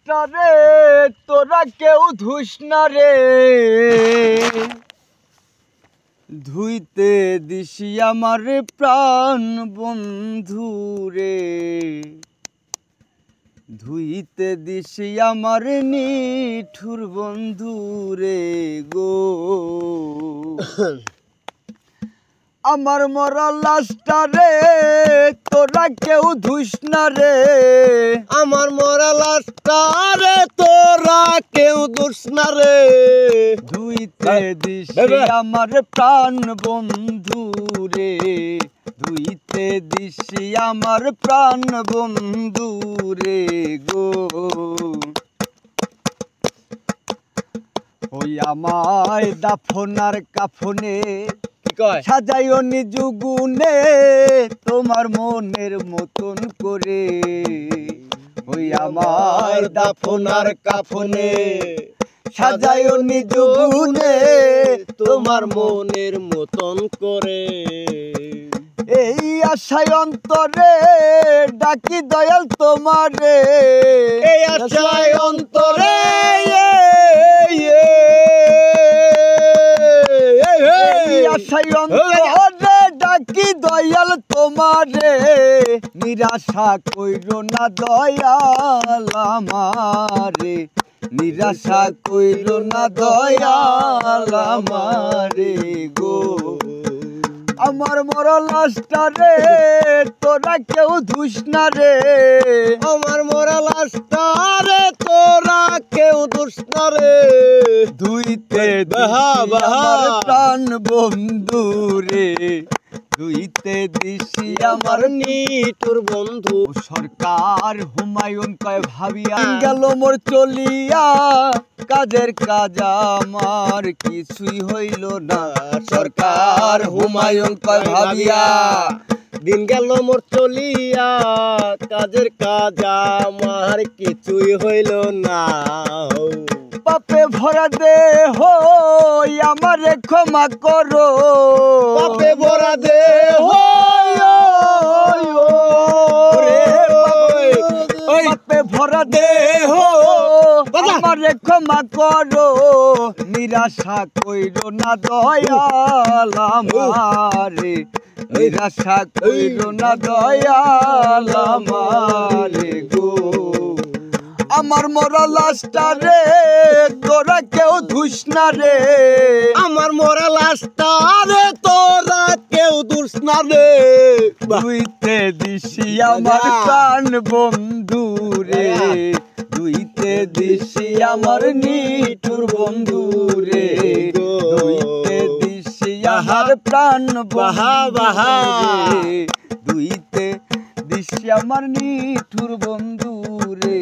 লাশটা রে তোরা কেউ ধুস না রে, ধুইতে দিছি আমার প্রাণ বন্ধু রে, ধুইতে দিছি আমার নিঠুর বন্ধু রে গো। আমার মরা লাশটা রে তোরা কেউ ধুস না রে, আমার মরা লাশটা রে তোরা কেউ ধুস না রে, ধুইতে দিছি আমার প্রাণ বন্ধু রে, ধুইতে দিছি আমার প্রাণ বন্ধু রে গো। ওই আমায় দাফনার কাফনে সাজাইও নিজ গুনে তোমার মনের মতন করে, ওই আমার দাফনার কাফনে সাজাইও নিজ গুনে তোমার মনের মতন করে। এই আশায় অন্তরে ডাকি দয়াল তোমারে, এই আশায় অন্তরে আশায় অন্তরে ডাকি দয়াল তোমারে, নিরাশা কইরো না দয়াল আমারে, নিরাশা কইরো না দয়াল আমারে গো। আমার মরা লাশটা রে তোরা কেউ ধুস না রে, আমার মরা লাশটা রে তোরা কেউ ধুস না রে, ধুইতে আমার প্রাণ বন্ধু রে, ধুইতে দিছি আমার নিঠুর বন্ধু। সরকার হুমায়ুন কয় ভাবিয়া গেল মোর চলিয়া, কাজের কাজ আমার কিছুই হইল না। সরকার হুমায়ুন কয় ভাবিয়া দিন গেল মোর চলিয়া, কাজের কাজ আমার কিছুই হইল না। পাপে ভরা দে হো আমারে ক্ষমা করো, পাপে ভরা দে হো পাপে ভরা দে হো আমারে ক্ষমা করো, নিরাশা কইরো না দয়াল আমারে, নিরাশা কইরো না দয়াল আমারে গো। আমার মরা লাশটা রে তোরা কেউ ধুস না রে, আমার মরা লাশটা রে তোরা কেউ ধুস না রে, ধুইতে দিছি আমার প্রাণ বন্ধু রে, ধুইতে দিছি আমার নিঠুর বন্ধু রে, ধুইতে দিছি আমার প্রাণ বন্ধু রে, ধুইতে দিছি আমার নিঠুর বন্ধু রে।